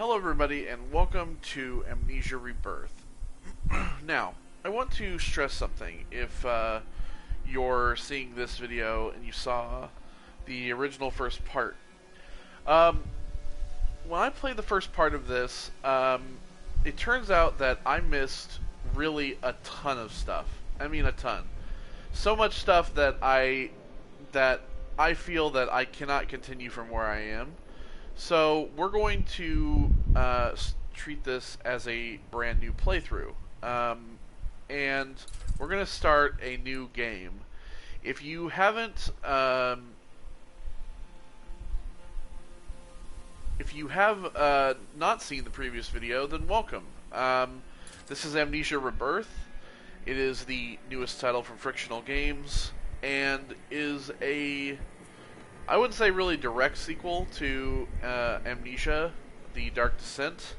Hello everybody and welcome to Amnesia Rebirth. Now, I want to stress something. If you're seeing this video and you saw the original first part, when I played the first part of this, it turns out that I missed really a ton of stuff. I mean a ton. So much stuff that I feel that I cannot continue from where I am. So we're going to treat this as a brand new playthrough, and we're going to start a new game. If you haven't, if you have not seen the previous video, then welcome. This is Amnesia Rebirth. It is the newest title from Frictional Games, and is a, I wouldn't say really direct sequel to Amnesia, The Dark Descent.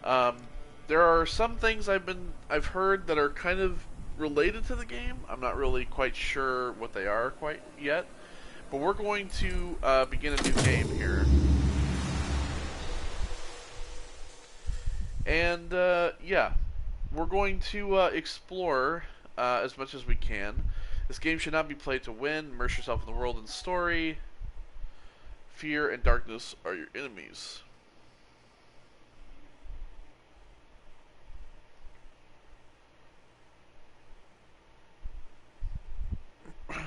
There are some things I've heard that are kind of related to the game. I'm not really quite sure what they are quite yet, but we're going to begin a new game here. And yeah, we're going to explore as much as we can. This game should not be played to win. Immerse yourself in the world and story. Fear and darkness are your enemies.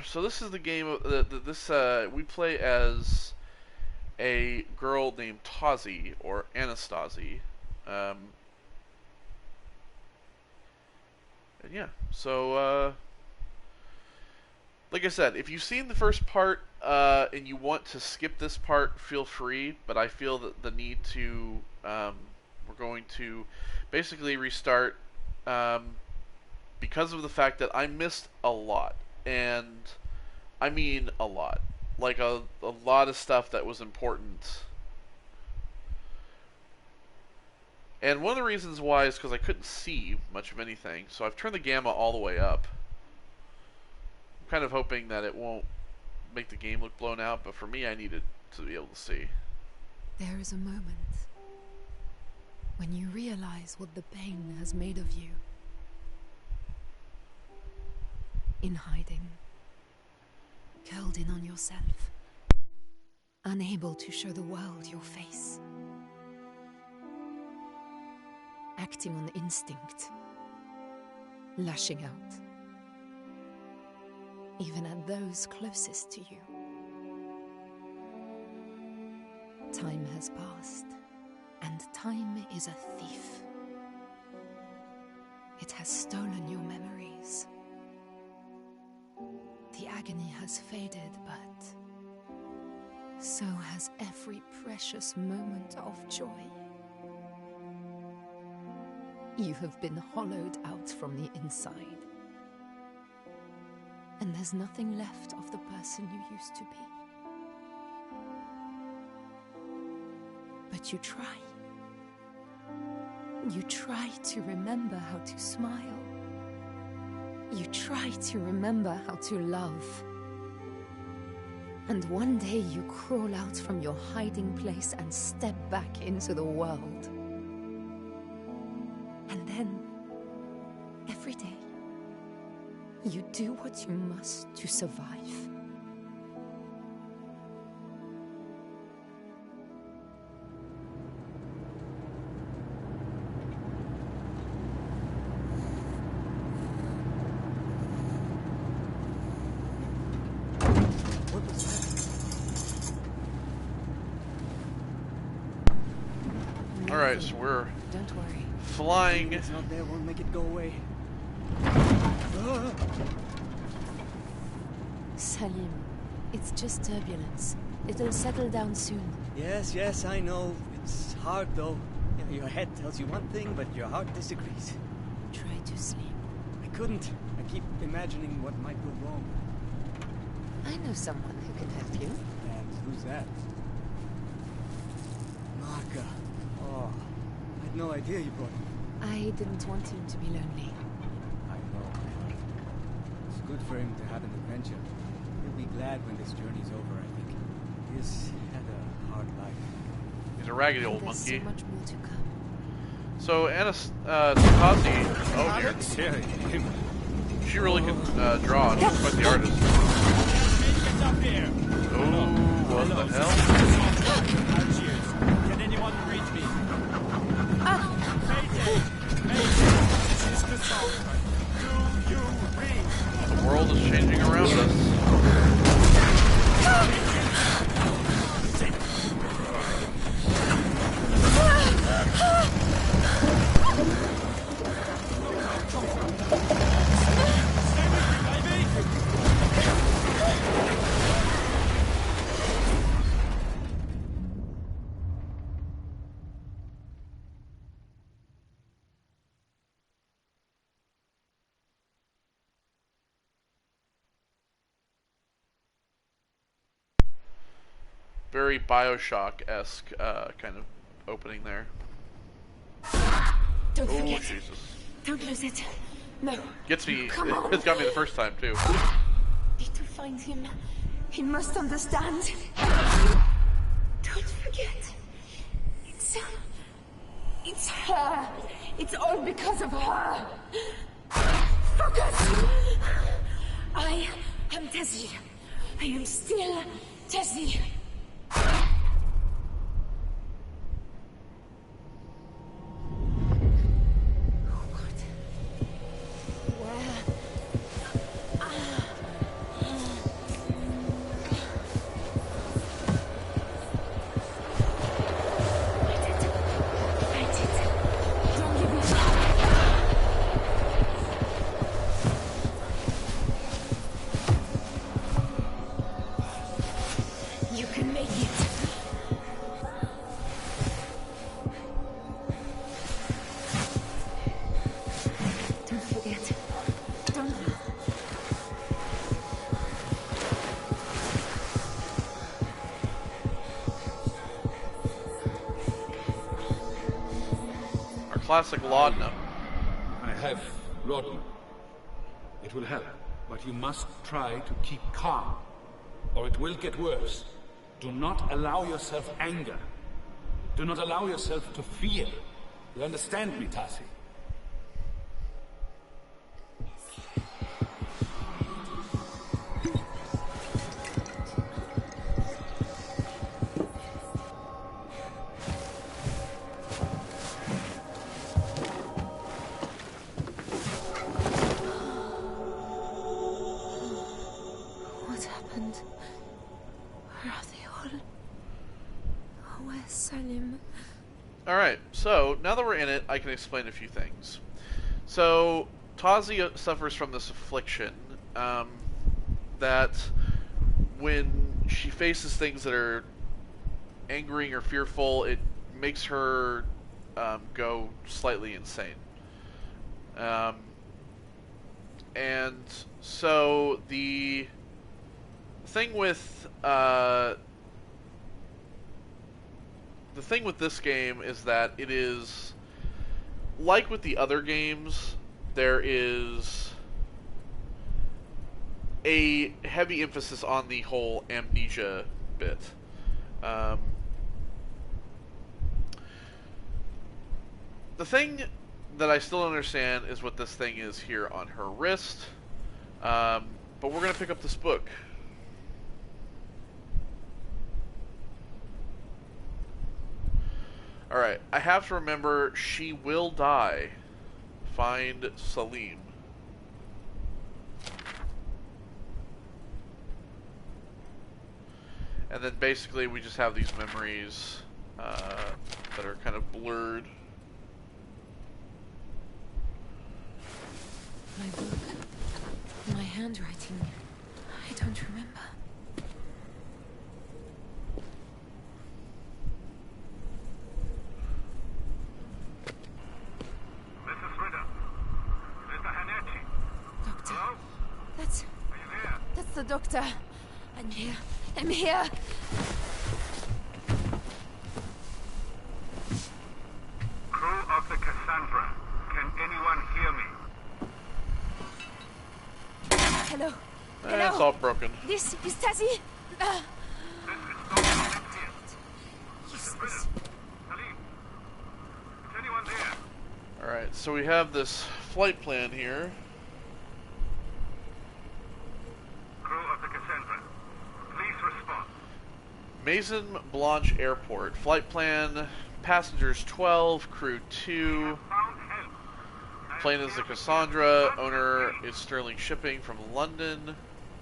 So this is the game. We play as a girl named Tazi, or Anastasia. And yeah, so like I said, if you've seen the first part and you want to skip this part, feel free. But I feel that the need to, we're going to basically restart because of the fact that I missed a lot. And I mean a lot. Like a lot of stuff that was important. And one of the reasons why is because I couldn't see much of anything. So I've turned the gamma all the way up. I'm kind of hoping that it won't make the game look blown out, but for me, I needed to be able to see. There is a moment when you realize what the pain has made of you. In hiding, curled in on yourself, unable to show the world your face. Acting on instinct, lashing out, even at those closest to you. Time has passed, and time is a thief. It has stolen your memories. The agony has faded, but so has every precious moment of joy. You have been hollowed out from the inside, and there's nothing left of the person you used to be. But you try. You try to remember how to smile. You try to remember how to love. And one day you crawl out from your hiding place and step back into the world. And then, every day, you do what you must to survive. Alright, so we're Don't worry. flying. It's not there, won't make it go away. Salim, it's just turbulence. It'll settle down soon. Yes, I know. It's hard though. You know, your head tells you one thing, but your heart disagrees. Try to sleep. I couldn't. I keep imagining what might go wrong. I know someone who can help you. And who's that? Marka. Oh, I had no idea you brought him. I didn't want him to be lonely. I know. It's good for him to have an adventure. He'll be glad when this journey's over, I think. He's had a hard life. He's a raggedy And old there's monkey. so much more to come. So Takashi, oh dear, Yeah, she really can draw. She's quite the artist. Get up here! Oh, what the hell? Can anyone reach me? Mayday! Mayday! This is the song. Do you read? The world is changing around us. Very Bioshock-esque kind of opening there. Don't Oh, forget. Jesus. Don't lose it. No. Gets me. Come on. It's got me the first time, too. Need to find him. He must understand. Don't forget. It's her. It's all because of her. Focus! I am Tessie. I am still Tessie. What? Where? Fight it. Don't give me You can make it. Don't forget. Don't. Our classic laudanum. I have laudanum. It will help, but you must try to keep calm, or it will get worse. Do not allow yourself anger. Do not allow yourself to fear. You understand me, Tassi? What happened? Where are they all? Where's Salim? Alright, so now that we're in it, I can explain a few things. So, Tazi suffers from this affliction that when she faces things that are angering or fearful, it makes her go slightly insane. And so the thing with this game is that it is like with the other games. There is a heavy emphasis on the whole amnesia bit. The thing that I still don't understand is what this thing is here on her wrist. But we're going to pick up this book. Alright, I have to remember she will die. Find Salim. And then basically we just have these memories that are kind of blurred. My book. My handwriting. I don't remember. Mrs. Ritter. Mr. Hanechi. Doctor. Hello? That's Are you there? the doctor. I'm here. I'm here. Crew of the Cassandra. Can anyone hear me? Hello. It's all broken. This is Tassie. This is Dr. Hanechi. Useless. Ritter. Alright, so we have this flight plan here. Crew of the Cassandra, please respond. Maison Blanche Airport. Flight plan, passengers 12, crew 2. Found help. Plane is the Cassandra. Owner is Sterling Shipping from London.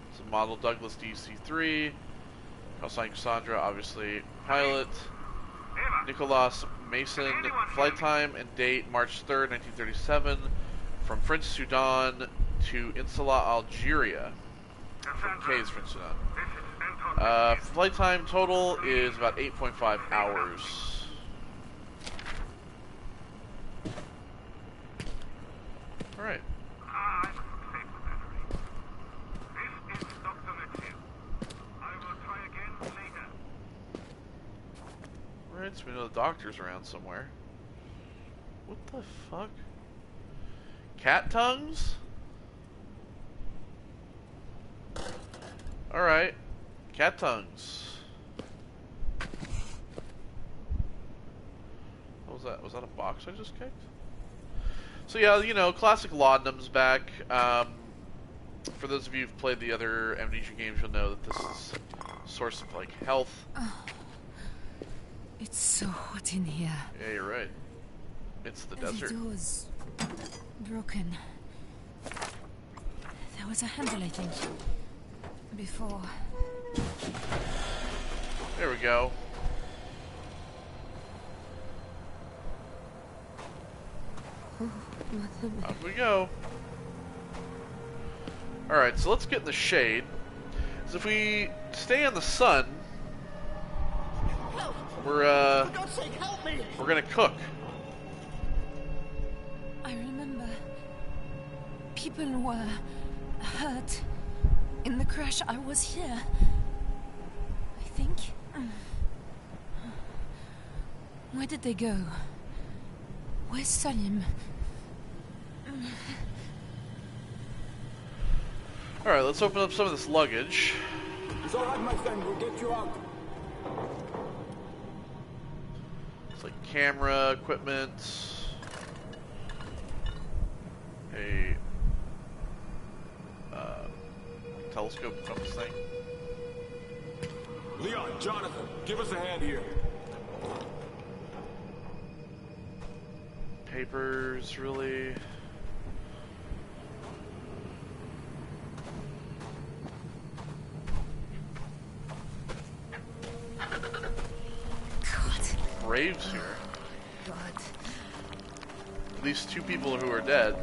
It's a model Douglas DC-3. Callsign Cassandra, obviously pilot. Nicolas Mason. Flight time and date March 3rd, 1937. From French Sudan to Insula, Algeria. From K's French Sudan. Flight time total is about 8.5 hours. Alright. This is Dr. Mathieu. I will try again later. Alright, so we know the doctor's around somewhere. What the fuck? Cat tongues? Alright. Cat tongues. What was that? Was that a box I just kicked? So yeah, you know, classic laudanum's back. For those of you who've played the other Amnesia games, you'll know that this is a source of, like, health. Oh, it's so hot in here. Yeah, you're right. It's the desert. The door's broken. There was a handle, I think, before. There we go. Up we go. Alright, so let's get in the shade. So if we stay in the sun, we're gonna cook. I remember people were hurt in the crash. I was here, I think. Where did they go? Where's Salim? Alright, let's open up some of this luggage. It's all right, my friend. We'll get you out. It's like camera equipment. A telescope compass thing. Leon, Jonathan, give us a hand here. Papers, really. God. Graves here. God. At least 2 people who are dead.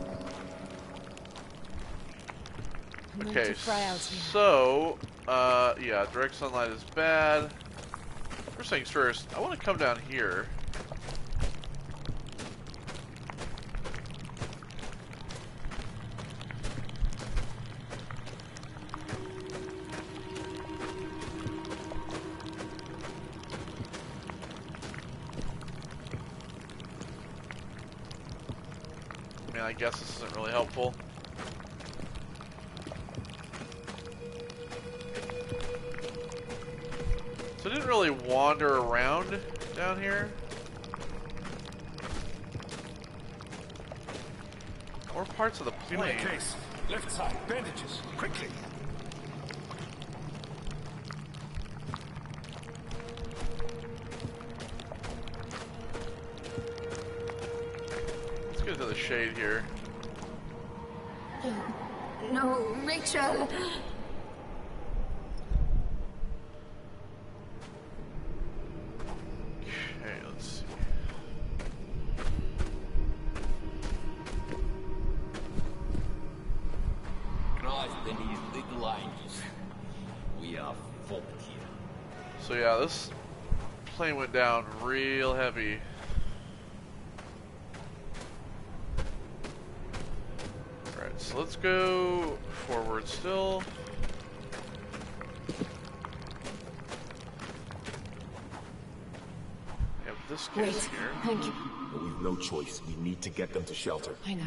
I'm going Okay, to fry out here. so, yeah, direct sunlight is bad. First things first, I want to come down here. I mean, I guess this isn't really helpful. So I didn't really wander around down here. Or parts of the In my plane. case. Left side. Bandages. Quickly. Let's get to the shade here. No, Rachel! Okay, let's see. Christ and his little angels. We are fucked here. So yeah, this plane went down real heavy. Alright, so let's go forward still. We have this Wait, case here. thank you. But we've no choice. We need to get them to shelter. I know.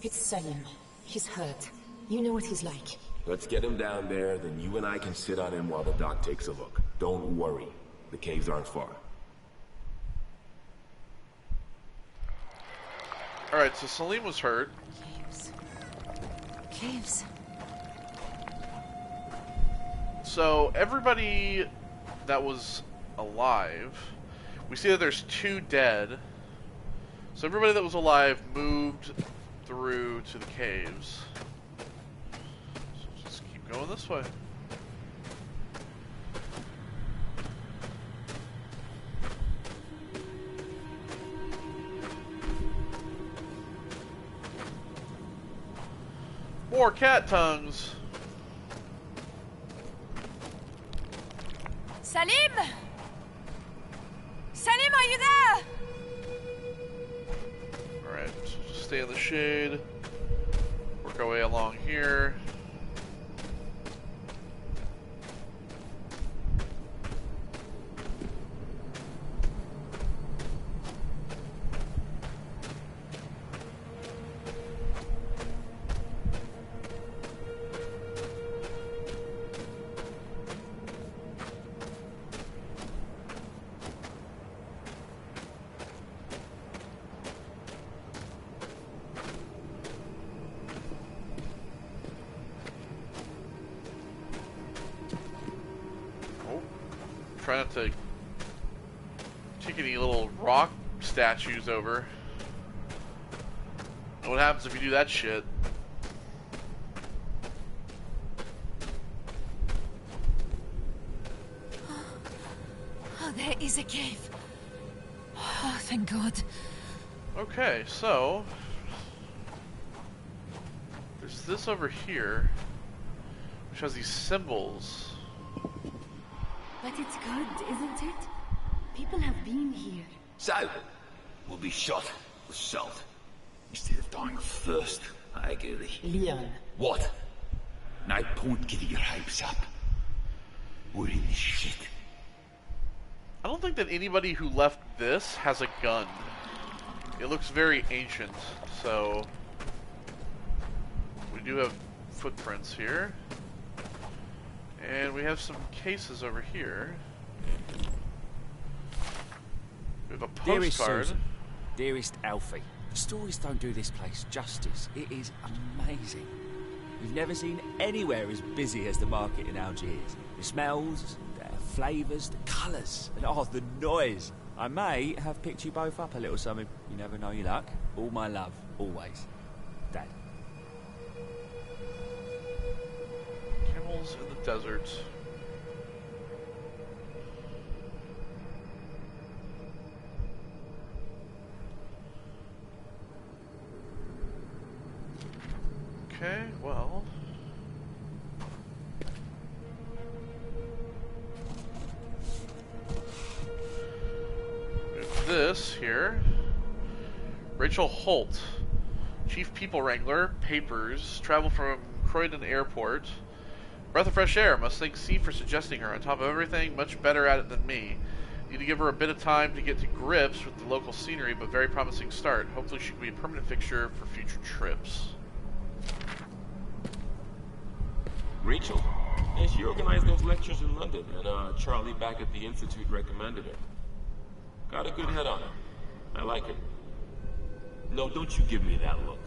It's Salim. He's hurt. You know what he's like. Let's get him down there, then you and I can sit on him while the doc takes a look. Don't worry. The caves aren't far. Alright, so Salim was hurt. Caves. Caves. So everybody that was alive, we see that there's 2 dead. So everybody that was alive moved through to the caves. So just keep going this way. More cat tongues. Salim! Salim, are you there? Alright, so just stay in the shade. Work our way along here. Try not to kick any little rock statues over. And what happens if you do that shit? Oh, there is a cave. Oh, thank God. Okay, so there's this over here, which has these symbols. But it's good, isn't it? People have been here. So, we'll be shot with salt instead of dying of thirst. I agree. Leon. What? No point getting your hopes up. We're in this shit. I don't think that anybody who left this has a gun. It looks very ancient, so we do have footprints here. And we have some cases over here. We have a postcard. Dearest Susan, dearest Alfie, the stories don't do this place justice. It is amazing. We've never seen anywhere as busy as the market in Algiers. The smells, the flavours, the colours, and the noise. I may have picked you both up a little something. You never know your luck. All my love, always. Dad. Camels in the desert. Okay, well. This here. Rachel Holt, Chief People Wrangler, Papers, travel from Croydon Airport. Breath of fresh air. Must thank C for suggesting her. On top of everything, much better at it than me. Need to give her a bit of time to get to grips with the local scenery, but very promising start. Hopefully she can be a permanent fixture for future trips. Rachel? Yeah, she organized those lectures in London, and Charlie back at the Institute recommended her. Got a good head on her. I like her. No, don't you give me that look.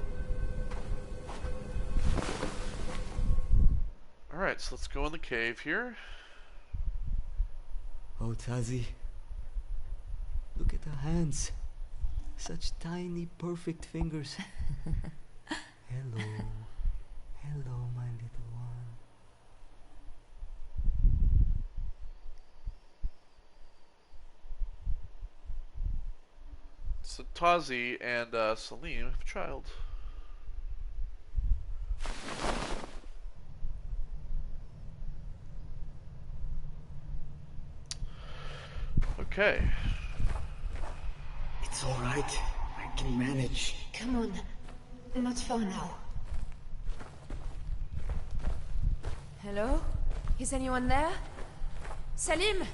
Alright, so let's go in the cave here. Oh, Tazi. Look at the hands. Such tiny, perfect fingers. Hello. Hello, my little one. So Tazi and Salim have a child. Okay. It's all right. I can manage. Come on. Not for now. Hello? Is anyone there? Salim?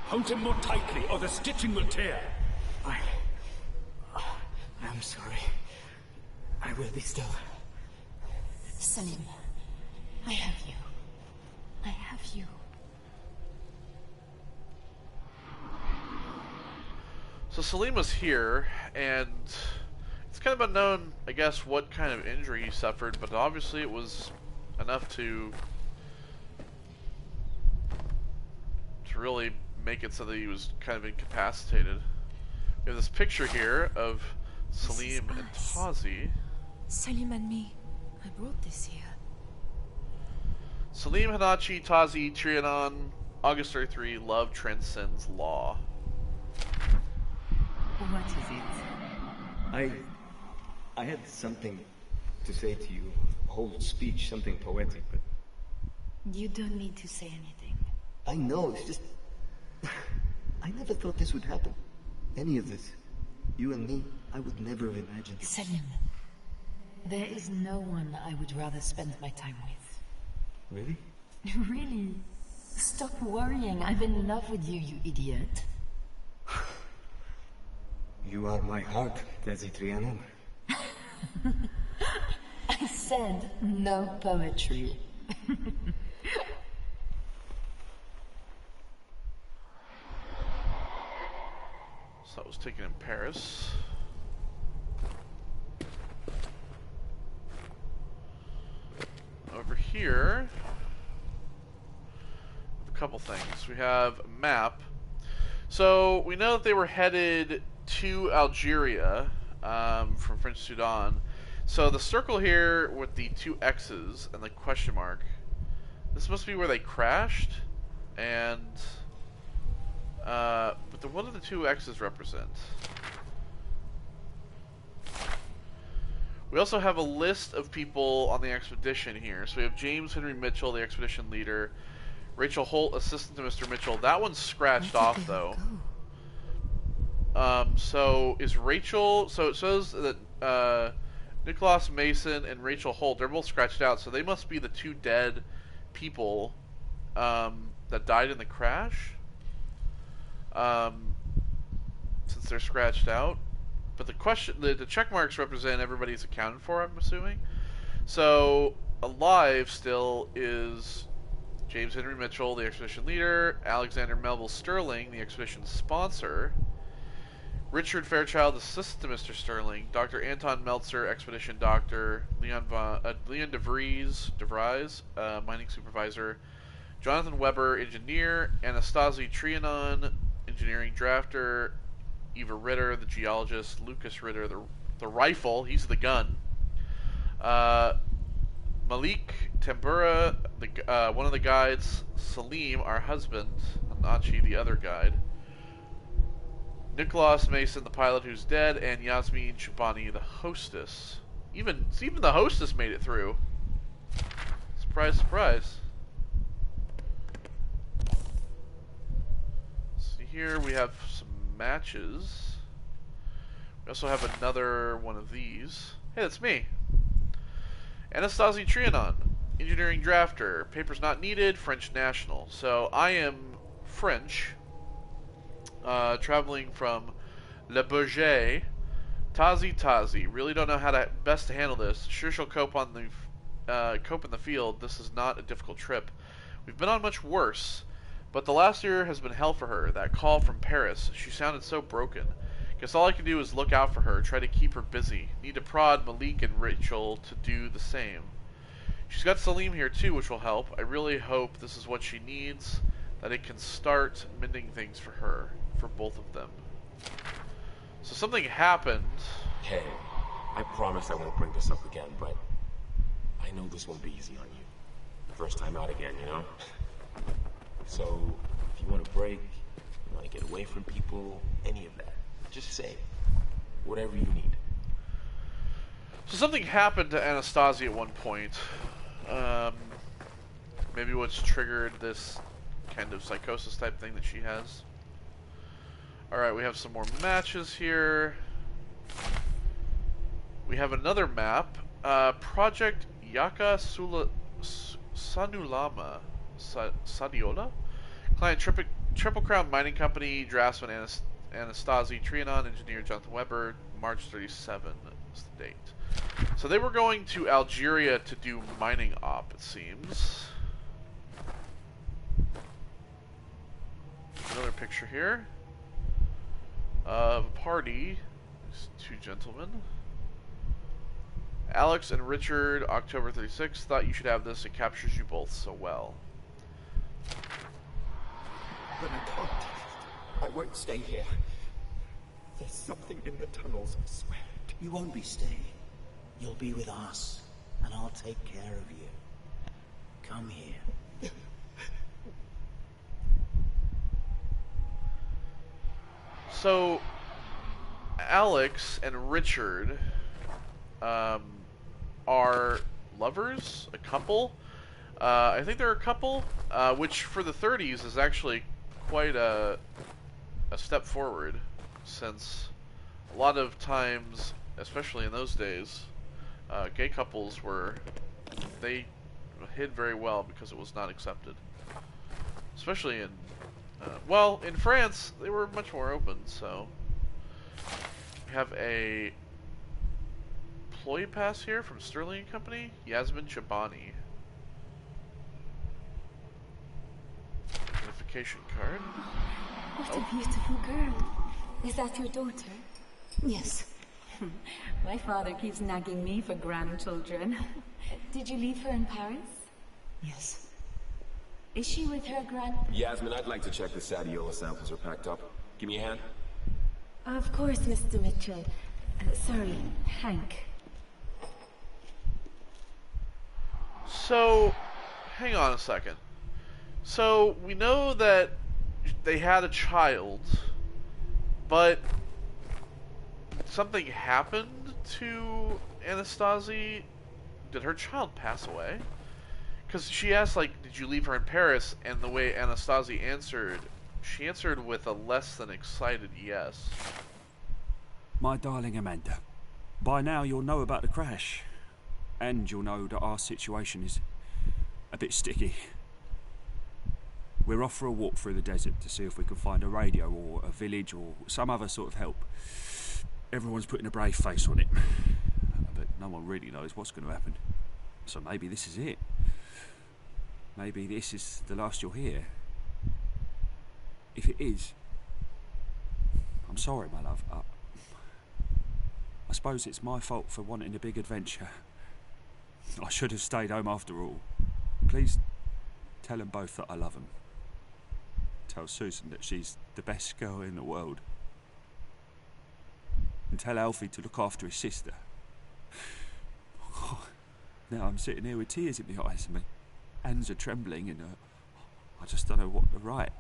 Hold him more tightly, or the stitching will tear. I'm sorry. I will be still. Salim, I have you. I have you. So Salim was here, and it's kind of unknown, I guess, what kind of injury he suffered, but obviously it was enough to really make it so that he was kind of incapacitated. We have this picture here of Salim and Tazi. Salim and me. I brought this here. Salim, Hanachi, Tazi, Trianon, August 33, love transcends law. What is it? I had something to say to you. A whole speech, something poetic, but... You don't need to say anything. I know, it's just... I never thought this would happen. Any of this. You and me, I would never have imagined it. Salim, there is no one I would rather spend my time with. Really? Really? Stop worrying. I'm in love with you, you idiot. You are my heart, Tazi Trianon. I said no poetry. So that was taken in Paris. Over here, a couple things. We have a map. So we know that they were headed to Algeria from French Sudan. So the circle here with the two X's and the question mark, this must be where they crashed. And but what do the two X's represent? We also have a list of people on the expedition here. So we have James Henry Mitchell, the expedition leader. Rachel Holt, assistant to Mr. Mitchell. That one's scratched off, though. So is Rachel... So it says that Nicholas Mason and Rachel Holt, they're both scratched out. So they must be the two dead people that died in the crash. Since they're scratched out. But the check marks represent everybody's accounted for, I'm assuming. So alive still is James Henry Mitchell, the expedition leader, Alexander Melville Sterling, the expedition sponsor, Richard Fairchild, assistant to Mr. Sterling, Dr. Anton Meltzer, expedition doctor, Leon DeVries, mining supervisor, Jonathan Weber, engineer, Anastasia Trianon, engineering drafter, Eva Ritter, the geologist, Lucas Ritter, the rifle, he's the gun, Malik Tambura, one of the guides, Salim, our husband, Anachi, the other guide, Nicholas Mason, the pilot who's dead, and Yasmin Shabani, the hostess. Even the hostess made it through. Surprise, surprise. See here, we have some matches. We also have another one of these. Hey, that's me. Anastasia Trianon, engineering drafter. Papers not needed, French national. So I am French, traveling from Le Bourget. Tazi. Really don't know how to best to handle this. Sure she'll cope in the field. This is not a difficult trip. We've been on much worse. But the last year has been hell for her. That call from Paris. She sounded so broken. Guess all I can do is look out for her, try to keep her busy. Need to prod Malik and Rachel to do the same. She's got Salim here too, which will help. I really hope this is what she needs, that it can start mending things for her, for both of them. So something happened. Hey, I promise I won't bring this up again, but I know this won't be easy on you. First time out again, you know? So, if you want a break, you want to get away from people, any of that, just say whatever you need. So something happened to Anastasia at one point. Maybe what's triggered this kind of psychosis type thing that she has. Alright, we have some more matches here. We have another map. Project Yaka Sanulama. Sadiola? Client Triple Crown Mining Company, draftsman Anastasia Trianon, engineer Jonathan Weber, March 37 is the date. So they were going to Algeria to do mining op, it seems. Another picture here. of a party. These two gentlemen. Alex and Richard, October 36th. Thought you should have this. It captures you both so well. But I can't. I won't stay here. There's something in the tunnels, I swear. You won't be staying. You'll be with us, and I'll take care of you. Come here. So, Alex and Richard are lovers, a couple. I think they're a couple, which for the 30s is actually quite a step forward, since a lot of times, especially in those days, gay couples they hid very well because it was not accepted. Especially in, well, in France, they were much more open, so. We have a employee pass here from Sterling & Company, Yasmin Chabani. Identification card. What a beautiful girl. Is that your daughter? Yes. My father keeps nagging me for grandchildren. Did you leave her in Paris? Yes. Is she with her Yasmin, I'd like to check the Sadiola samples are packed up. Give me a hand. Of course, Mr. Mitchell. Sorry, Hank. So, hang on a second. So, we know that they had a child, but something happened to Anastasia. Did her child pass away? Because she asked, like, did you leave her in Paris? And the way Anastasia answered, she answered with a less than excited yes. My darling Amanda, by now you'll know about the crash. And you'll know that our situation is a bit sticky. We're off for a walk through the desert to see if we can find a radio or a village or some other sort of help. Everyone's putting a brave face on it, but no one really knows what's going to happen. So maybe this is it. Maybe this is the last you'll hear. If it is, I'm sorry, my love. I suppose it's my fault for wanting a big adventure. I should have stayed home after all. Please tell them both that I love them. Tell Susan that she's the best girl in the world. And tell Alfie to look after his sister. Oh, now I'm sitting here with tears in my eyes and my hands are trembling and I just don't know what to write.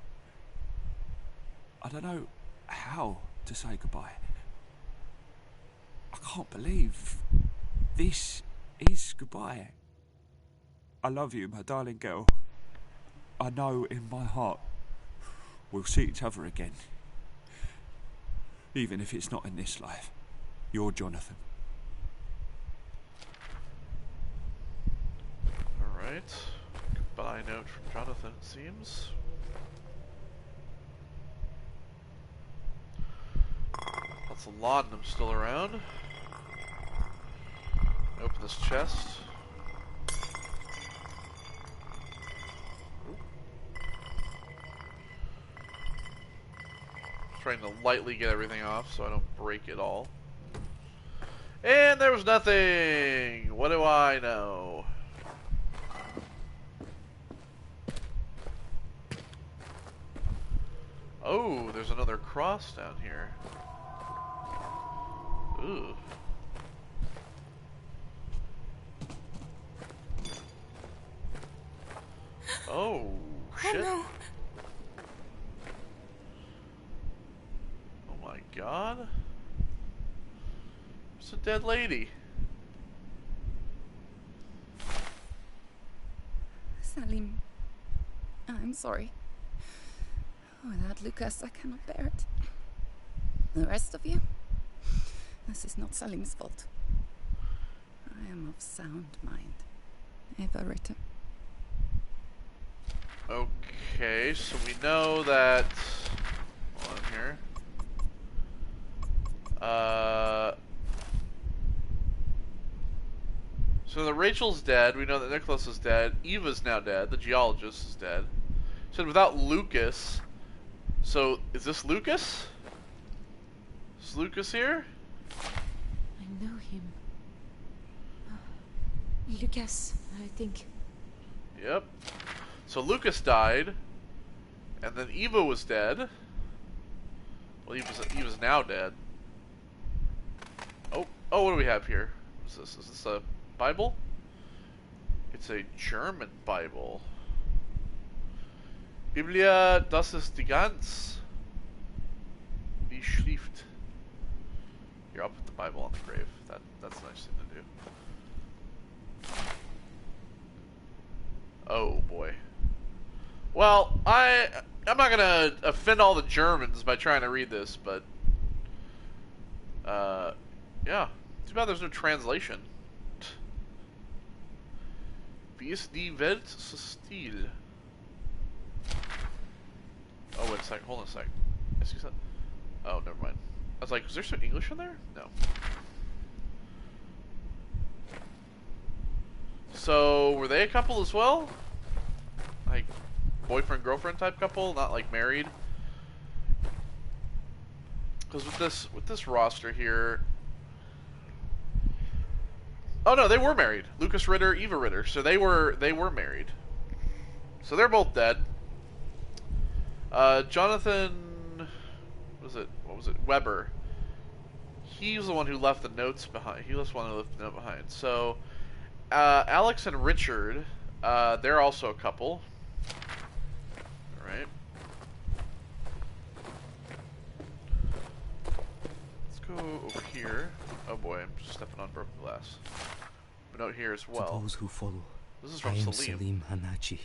I don't know how to say goodbye. I can't believe this is goodbye. I love you, my darling girl. I know in my heart we'll see each other again. Even if it's not in this life. You're Jonathan. Alright. Goodbye note from Jonathan, it seems. Lots of laudanum still around. Open this chest. Trying to lightly get everything off so I don't break it all. And there was nothing! What do I know? Oh, there's another cross down here. Ooh. Oh, shit. Oh, no. Oh my god. It's a dead lady. Salim, I'm sorry. Without Lucas, I cannot bear it. The rest of you, this is not Salim's fault. I am of sound mind. Ever written. Okay, so we know that... Hold on here. So that Rachel's dead, we know that Nicholas is dead, Eva's now dead, the geologist is dead. So without Lucas, so is this Lucas? Is Lucas here? I know him. Lucas, I think. Yep. So Lucas died, and then Eva was dead. Well, Eva's now dead. Oh, what do we have here? What is this? Is this a Bible? It's a German Bible. Biblia, das ist die ganz. Die Schrift. Here, I'll put the Bible on the grave. That's a nice thing to do. Oh boy. Well, I'm not gonna offend all the Germans by trying to read this, but yeah. Too bad there's no translation. Wie ist die Welt so still? Oh, wait a second. Hold on a second. Yes, you said. Oh, never mind. I was like, is there some English in there? No. So, were they a couple as well? Like, boyfriend-girlfriend type couple? Not, like, married? Because with this roster here... Oh, no, they were married. Lucas Ritter, Eva Ritter. So they were married. So they're both dead. Jonathan... What was it? Weber. He was the one who left the notes behind. He was the one who left the note behind. So, Alex and Richard, they're also a couple. Alright. Let's go over here. Oh boy, I'm just stepping on broken glass. But out here as well. To those who follow, This is from I am Salim. Salim Hanachi.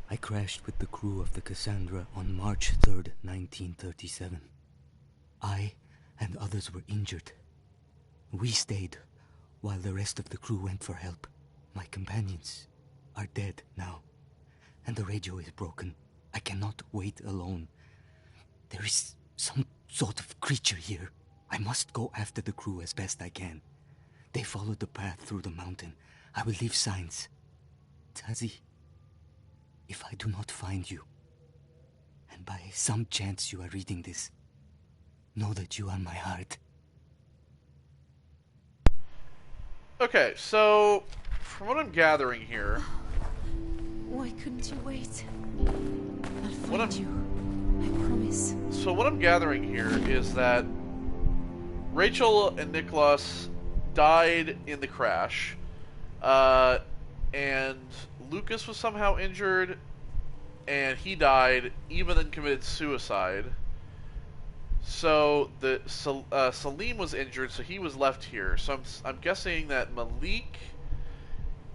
I crashed with the crew of the Cassandra on March 3rd, 1937. I and others were injured. We stayed while the rest of the crew went for help. My companions are dead now, and the radio is broken. I cannot wait alone. There is some sort of creature here. I must go after the crew as best I can. They followed the path through the mountain. I will leave signs. Tazi, if I do not find you, and by some chance you are reading this, know that you are my heart. Okay, so from what I'm gathering here, Why couldn't you wait? I'll find you. I promise. so what I'm gathering here is that Rachel and Nicholas died in the crash, and Lucas was somehow injured, and he died. Eva then committed suicide. So Salim was injured, so he was left here. So I'm guessing that Malik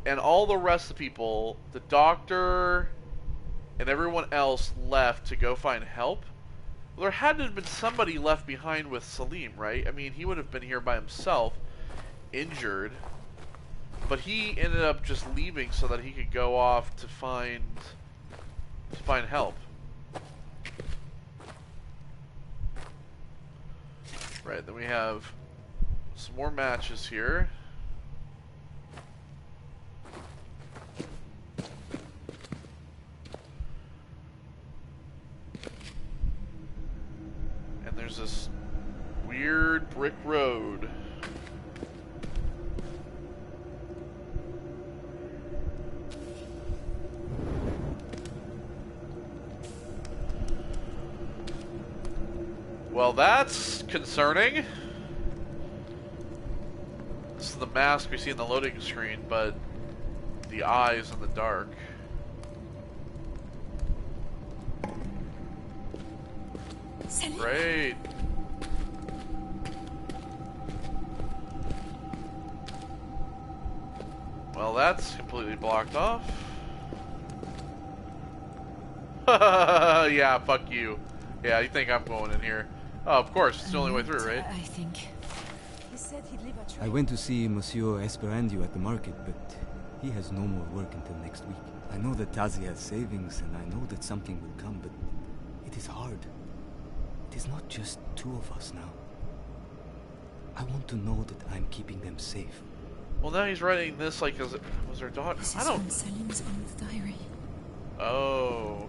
and all the rest of the people, the doctor and everyone else, left to go find help. Well, there had to have been somebody left behind with Salim, right? I mean, he would have been here by himself, injured, but he ended up just leaving so that he could go off to find help. Right, then we have some more matches here. And there's this weird brick road. Well, that's concerning. This is the mask we see in the loading screen, but the eyes in the dark. Great. Well, that's completely blocked off. Yeah, fuck you. Yeah, you think I'm going in here. Oh, of course, it's the only way through, right? I think. He said he'd leave a trail. I went to see Monsieur Esperandio at the market, but he has no more work until next week. I know that Tazi has savings, and I know that something will come, but it is hard. It is not just two of us now. I want to know that I'm keeping them safe. Well, now he's writing this like as it was her daughter. This I is don't. from Salim's old diary. Oh.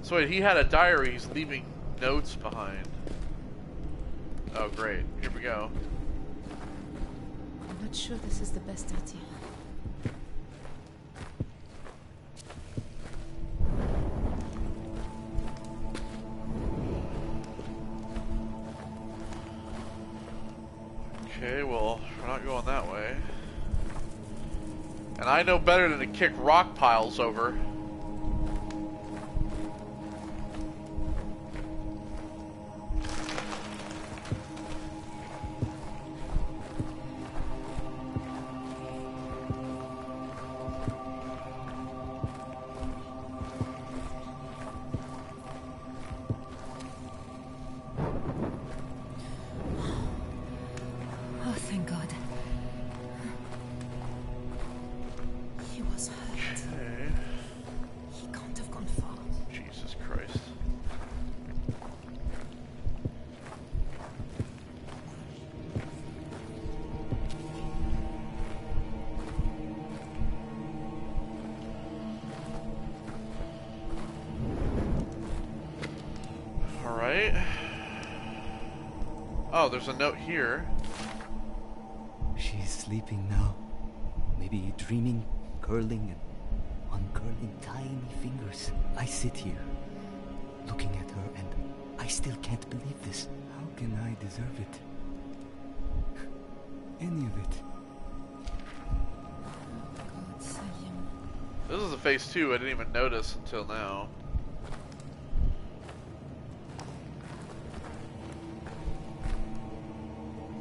So wait, he had a diary. He's leaving notes behind. Oh, great. Here we go. I'm not sure this is the best idea. Okay, well, we're not going that way. And I know better than to kick rock piles over. Oh, thank God. He was hurt. Okay. He can't have gone far. Jesus Christ. Alright. Oh, there's a note here. She's sleeping now. Maybe dreaming, curling and uncurling tiny fingers. I sit here, looking at her, and I still can't believe this. How can I deserve it? Any of it. God, Salim. This is a phase 2 I didn't even notice until now.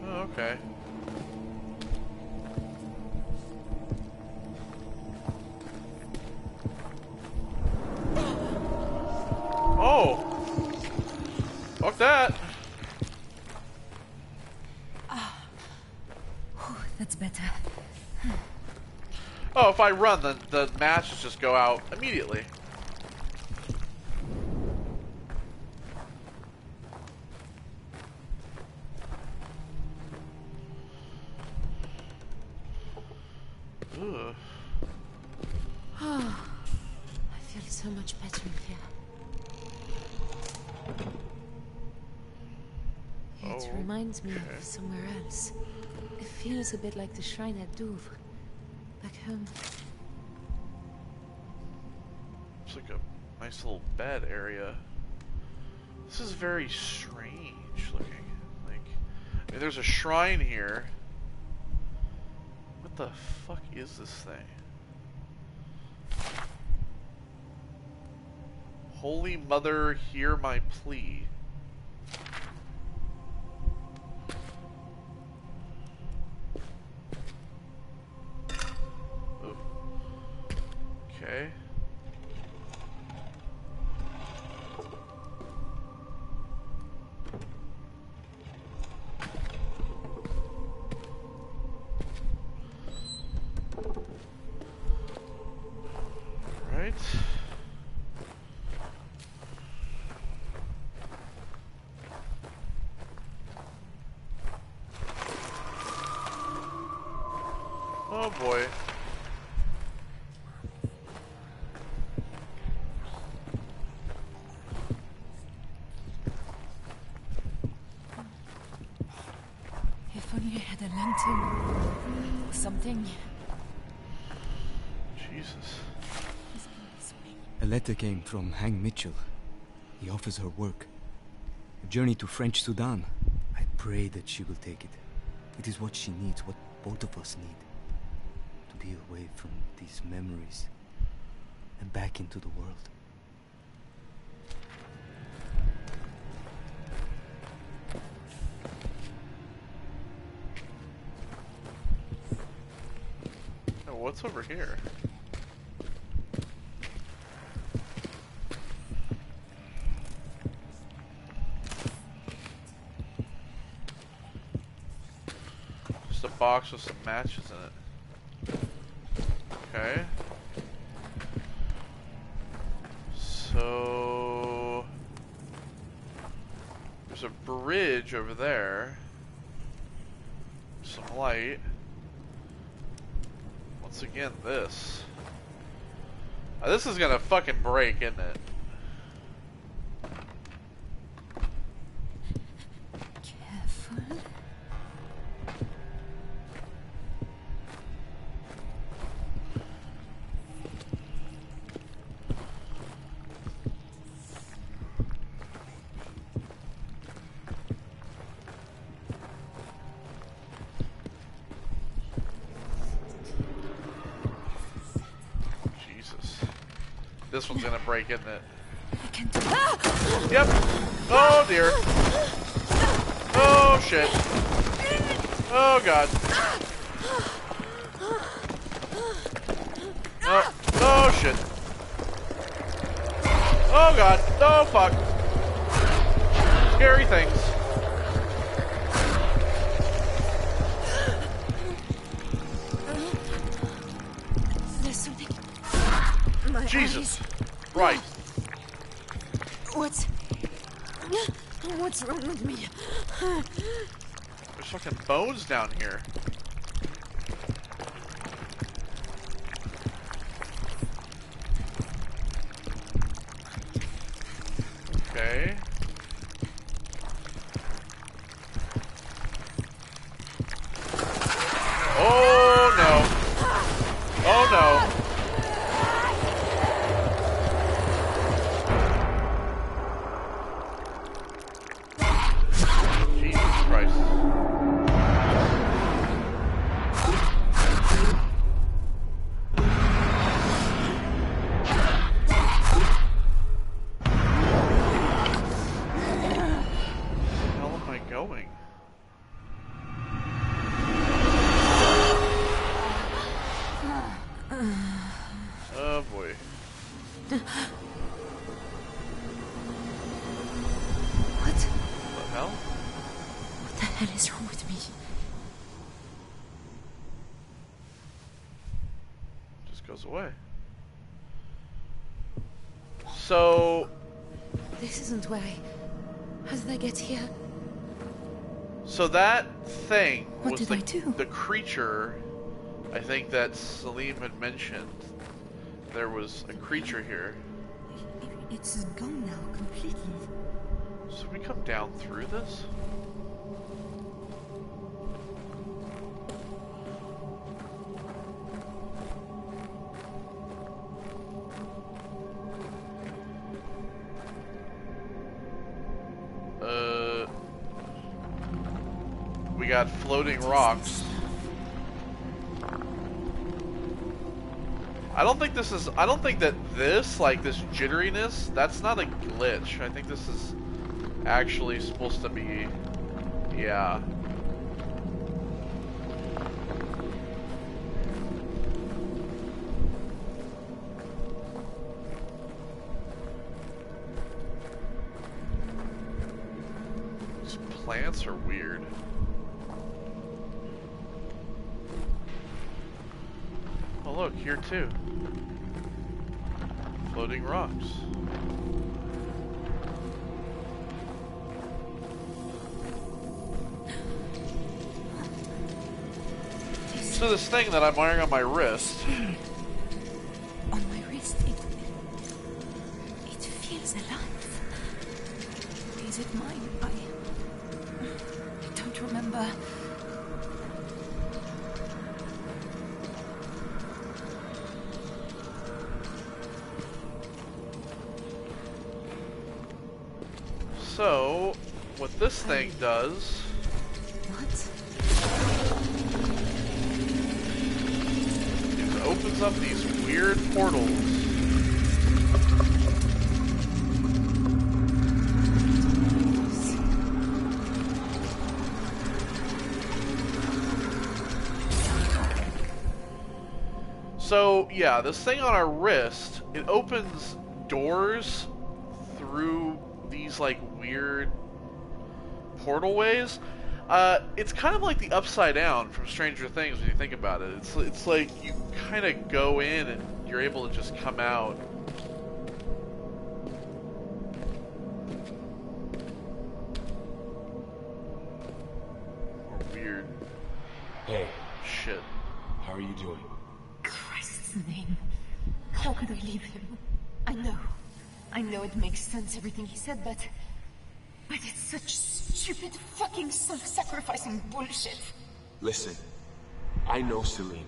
Oh, okay. Oh! Fuck that! That's better. Oh, if I run, then the matches just go out immediately. Ugh. Oh, I feel so much better in here. It reminds me of somewhere else. It feels a bit like the shrine at Douvres, back home. It's like a nice little bed area. This is very strange looking. Like, I mean, there's a shrine here. What the fuck is this thing? Holy Mother, hear my plea. Ooh. Okay. Right. Oh boy. If only I had a lantern or something. Jesus. A letter came from Hang Mitchell. He offers her work. A journey to French Sudan. I pray that she will take it. It is what she needs, what both of us need. To be away from these memories and back into the world. Oh, what's over here? Just a box with some matches in it. Okay. So there's a bridge over there. Some light. Once again, this. This is gonna fucking break, isn't it? Careful. This one's gonna break, isn't it? I can't. Yep. Oh dear. Oh shit. Oh god. Oh, oh shit. Oh god. Oh fuck. Scary things. There's something. My Jesus. eyes. Right. What's wrong with me? There's fucking bones down here. Okay. Oh no. Oh no. Jesus Christ. Going? Oh boy. What? What the hell? What the hell is wrong with me? Just goes away. So... This isn't where How did I get here? So that thing What was did I do? the creature, I think that Salim had mentioned. There was a creature here. It's gone now, completely. So we come down through this? We got floating rocks. I don't think that this, like this jitteriness, that's not a glitch. I think this is actually supposed to be, yeah. These plants are weird. Oh look, here too. Floating rocks. So this thing that I'm wearing on my wrist. On my wrist, it feels alive. Is it mine? I don't remember. So, what this thing does... What? It opens up these weird portals. So, yeah, this thing on our wrist, it opens doors through these like weird portal ways. It's kind of like the Upside Down from Stranger Things when you think about it. It's like you kind of go in and you're able to just come out. Or weird. Hey. Shit. How are you doing? Christ's name. How could I leave him? I know it makes sense, everything he said, but it's such stupid fucking self-sacrificing bullshit. Listen, I know Salim,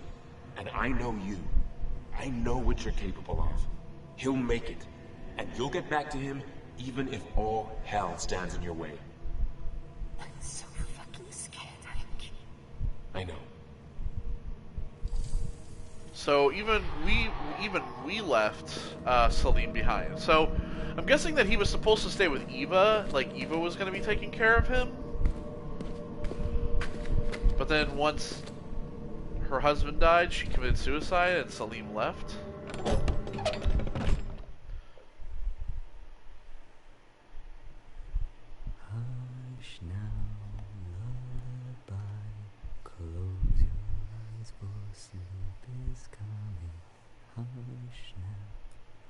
and I know you. I know what you're capable of. He'll make it, and you'll get back to him even if all hell stands in your way. I'm so fucking scared, Hank. I know. So even we left Salim behind. So I'm guessing that he was supposed to stay with Eva, like Eva was going to be taking care of him. But then once her husband died, she committed suicide and Salim left. Hush now, lullaby, close your eyes for sleep is coming. Hush now,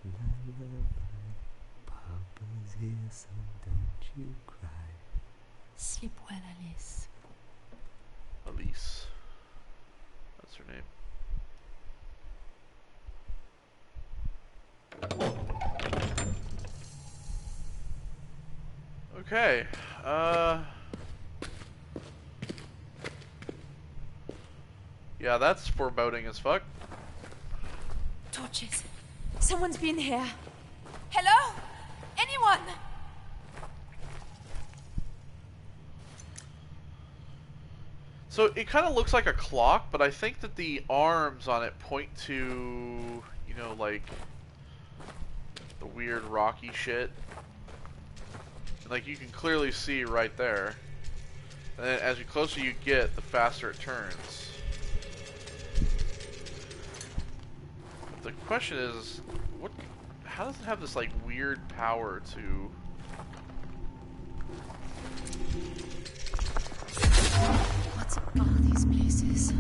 lullaby, Papa's here so don't you cry. Sleep well, Alice. Elise. That's her name. Okay. Yeah, that's foreboding as fuck. Torches. Someone's been here. Hello? Anyone? So it kind of looks like a clock, but I think that the arms on it point to, you know, like the weird rocky shit. And, like, you can clearly see right there. And then as the closer you get, the faster it turns. But the question is, how does it have this, like, weird power to... What are these places?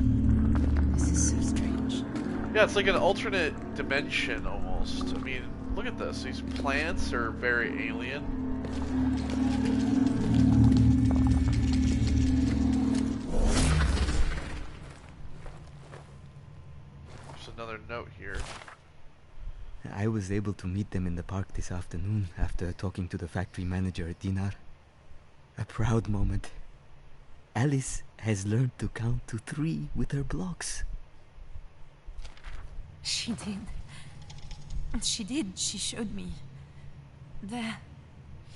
This is so strange. Yeah, it's like an alternate dimension, almost. I mean, look at this. These plants are very alien. There's another note here. I was able to meet them in the park this afternoon after talking to the factory manager, Dinar. A proud moment. Alice has learned to count to 3 with her blocks. She did. She did. She showed me. There.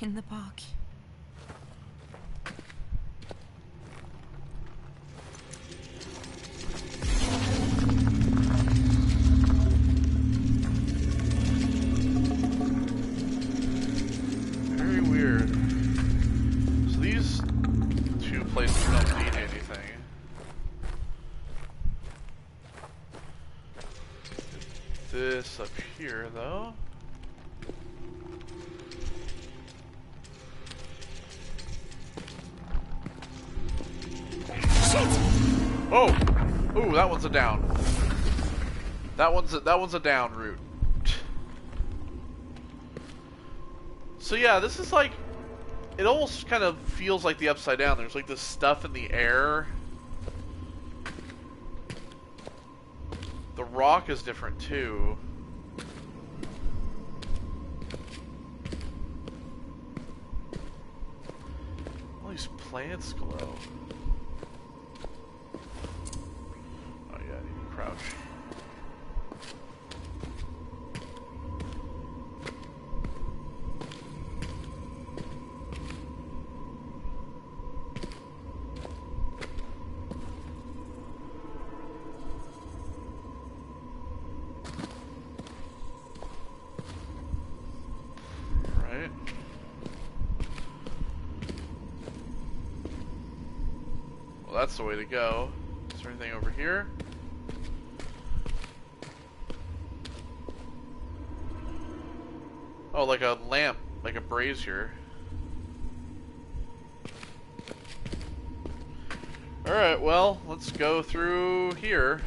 In the park. Very weird. So these two places don't mean anything. This up here, though. Oh! Ooh, that one's a down. That one's a down route. So yeah, this is like, it almost kind of feels like the Upside Down. There's like this stuff in the air. The rock is different too. All these plants glow. Oh yeah, I need to crouch. That's the way to go. Is there anything over here? Oh, like a lamp, like a brazier. Alright, well, let's go through here.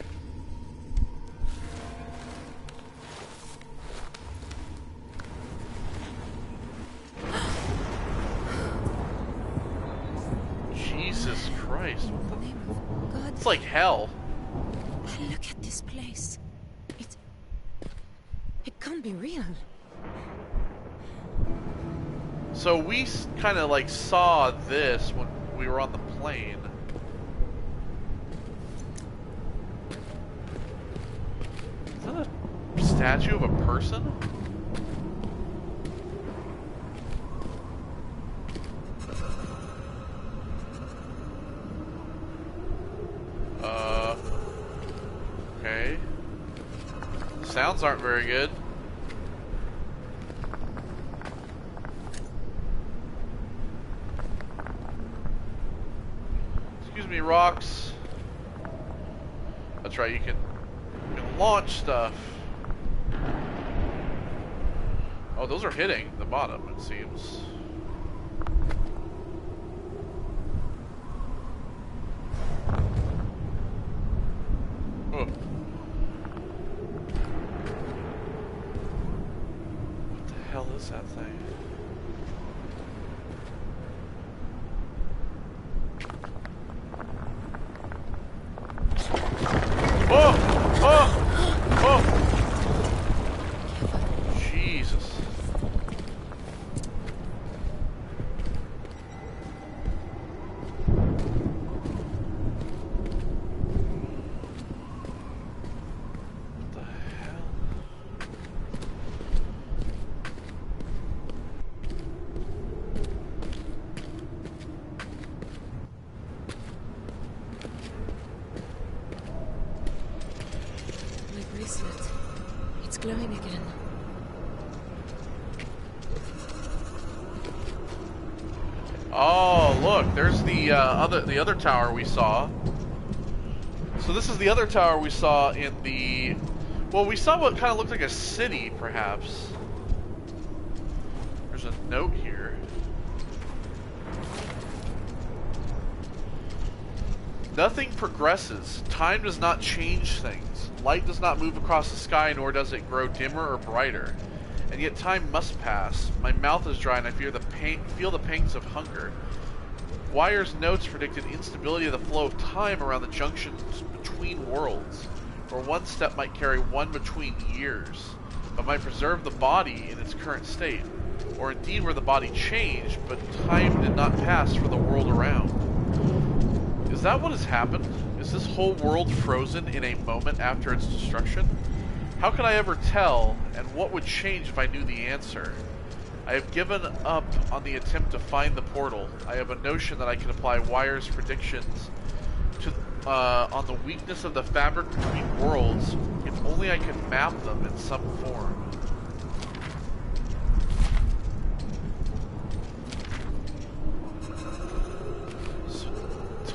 Jesus Christ. God. It's like hell. Look at this place. It can't be real. So we kind of like saw this when we were on the plane. Is that a statue of a person? Okay. sounds aren't very good. Excuse me, rocks. That's right, you can launch stuff. Oh, those are hitting the bottom, it seems. Oh. What the hell is that thing? Oh! Oh! Oh! Jesus. What the hell? My bracelet. It's glowing again. Oh, look, there's the other tower we saw. So this is the other tower we saw in the... Well, we saw what kind of looked like a city, perhaps. There's a note here. Nothing progresses. Time does not change things. Light does not move across the sky, nor does it grow dimmer or brighter. And yet time must pass. My mouth is dry and I feel the pangs of hunger. Wyer's notes predicted instability of the flow of time around the junctions between worlds, where one step might carry one between years, but might preserve the body in its current state, or indeed where the body changed, but time did not pass for the world around. Is that what has happened? Is this whole world frozen in a moment after its destruction? How could I ever tell, and what would change if I knew the answer? I have given up on the attempt to find the portal. I have a notion that I can apply Wyer's predictions to on the weakness of the fabric between worlds, if only I can map them in some form. So,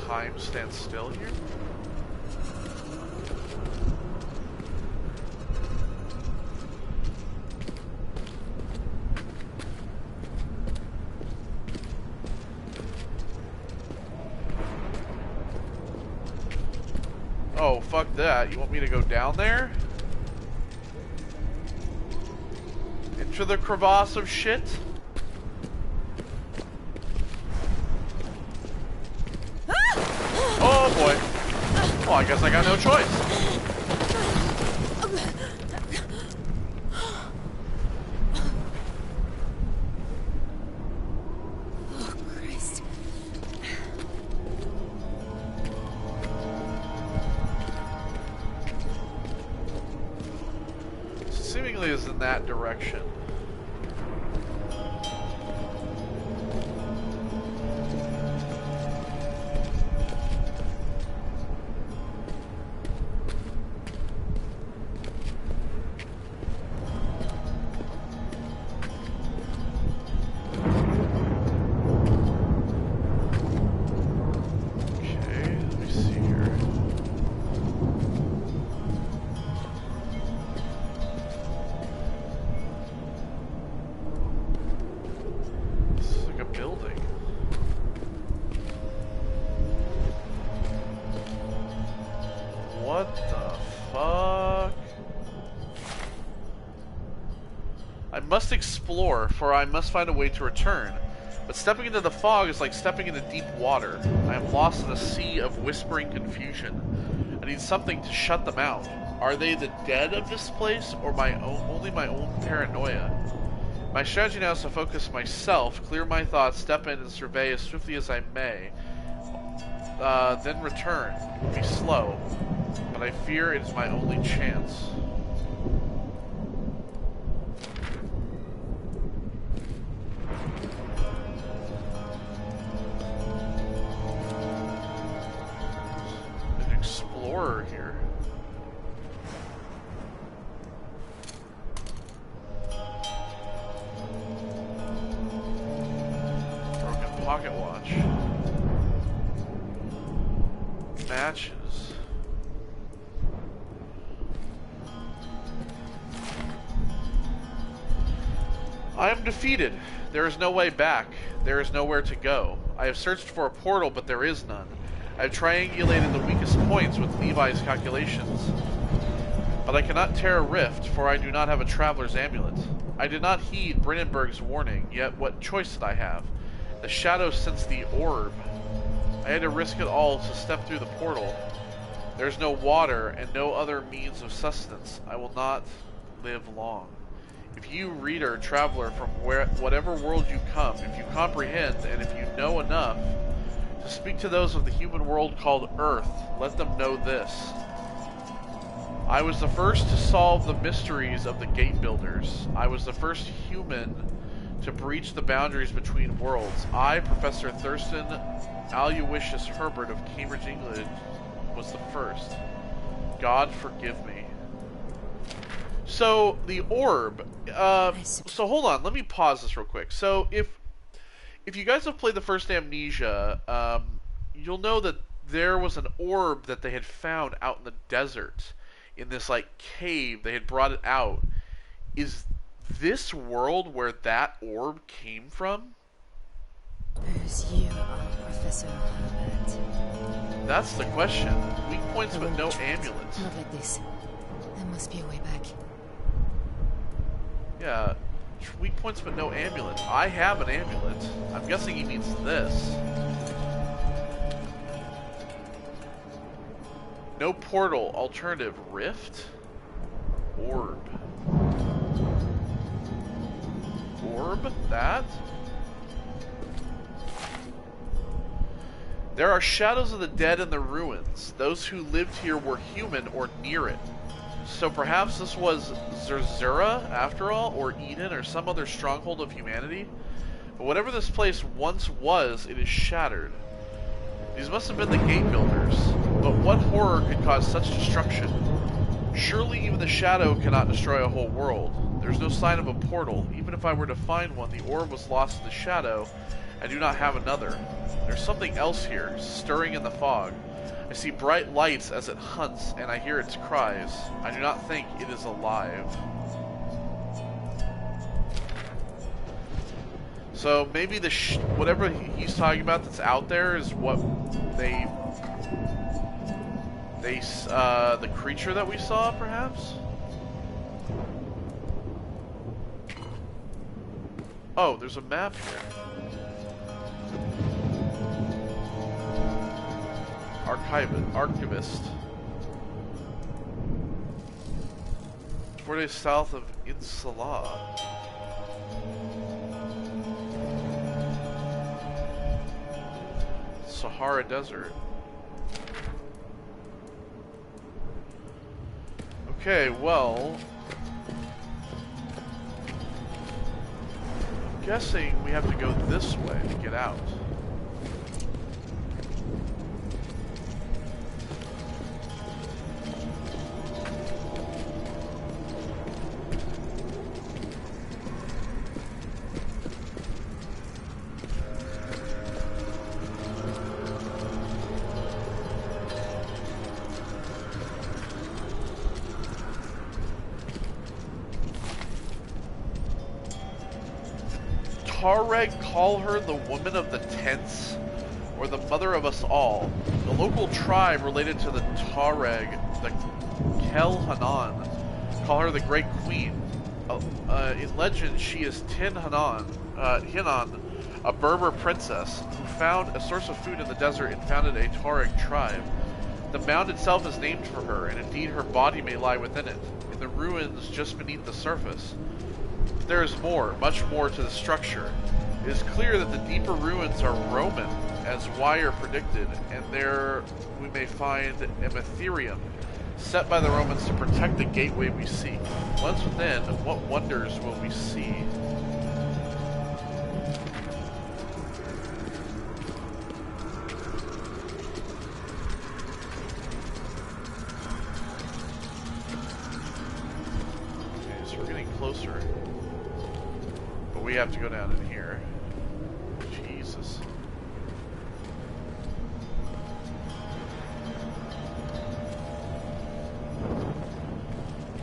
time stands still here? Oh, fuck that. You want me to go down there? Into the crevasse of shit? Oh boy. Well, I guess I got no choice. Is in that direction. What the fuck? I must explore, for I must find a way to return. But stepping into the fog is like stepping into deep water. I am lost in a sea of whispering confusion. I need something to shut them out. Are they the dead of this place, or only my own paranoia? My strategy now is to focus myself, clear my thoughts, step in and survey as swiftly as I may. Then return. It will be slow, but I fear it is my only chance. An explorer here. pocket watch. Matches. I am defeated. There is no way back. There is nowhere to go. I have searched for a portal, but there is none. I have triangulated the weakest points with Levi's calculations. But I cannot tear a rift, for I do not have a traveler's amulet. I did not heed Brinnenberg's warning, yet what choice did I have? The shadow sensed the orb. I had to risk it all to step through the portal. There is no water and no other means of sustenance. I will not live long. If you, reader, traveler, from whatever world you come, if you comprehend, and if you know enough to speak to those of the human world called Earth, let them know this. I was the first to solve the mysteries of the gate builders. I was the first human to breach the boundaries between worlds. I, Professor Thurston Aloysius Herbert of Cambridge, England, was the first. God forgive me. So, the orb. So hold on, let me pause this real quick. So, if you guys have played the first Amnesia, you'll know that there was an orb that they had found out in the desert. In this, like, cave. They had brought it out. Is this world where that orb came from? Suppose you are Professor Herbert. That's the question. Weak points but no amulet. Not like this. There must be a way back. Yeah, weak points but no amulet. I have an amulet. I'm guessing he means this. No portal. Alternative. Rift? Orb. Orb? That? There are shadows of the dead in the ruins. Those who lived here were human or near it. So perhaps this was Zerzura, after all, or Eden, or some other stronghold of humanity? But whatever this place once was, it is shattered. These must have been the gate builders. But what horror could cause such destruction? Surely even the shadow cannot destroy a whole world. There's no sign of a portal. Even if I were to find one, the orb was lost in the shadow. I do not have another. There's something else here, stirring in the fog. I see bright lights as it hunts, and I hear its cries. I do not think it is alive. So maybe the whatever he's talking about that's out there is what the creature that we saw, perhaps? Oh, there's a map here. Archivist. 4 days south of Insala. Sahara Desert. Okay, well, I'm guessing we have to go this way to get out. Tareg call her the woman of the tents, or the mother of us all. The local tribe related to the Tareg, the Kel-Hanan, call her the Great Queen. In legend, she is Hinan, a Berber princess who found a source of food in the desert and founded a Tareg tribe. The mound itself is named for her, and indeed her body may lie within it, in the ruins just beneath the surface. There is more, much more to the structure. It is clear that the deeper ruins are Roman, as Wire predicted, and there we may find an Ethereum, set by the Romans to protect the gateway we seek. Once within, what wonders will we see? Okay, so we're getting closer. But we have to go down in here. Jesus.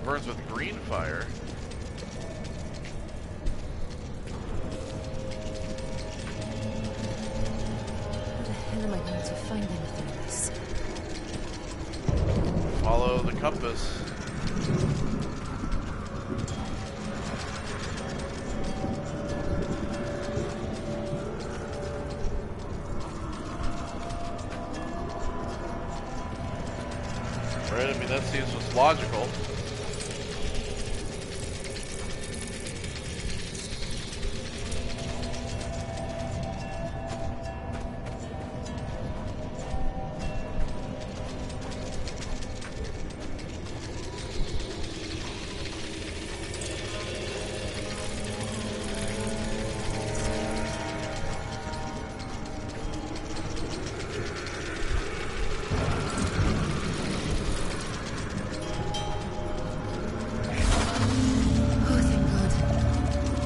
burns with green fire. How am I going to find anything else? Follow the compass. Right, I mean, that seems what's logical.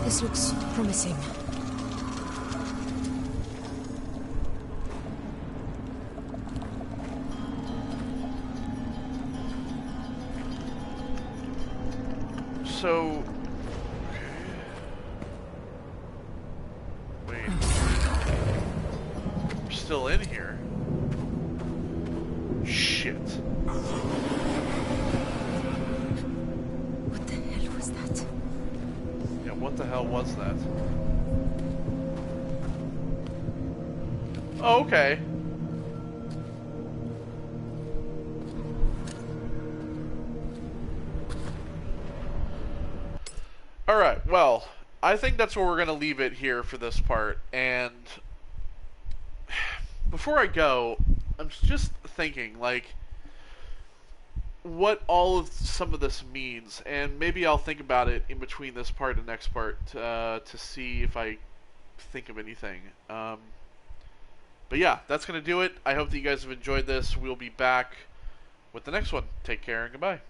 This looks promising. So... Wait. We're still in here. Shit. What the hell was that? Yeah, what the hell was that? Oh, okay. Alright, well, I think that's where we're going to leave it here for this part, and before I go, I'm just thinking, like, what all of some of this means, and maybe I'll think about it in between this part and next part to see if I think of anything. But yeah, that's going to do it. I hope that you guys have enjoyed this. We'll be back with the next one. Take care and goodbye.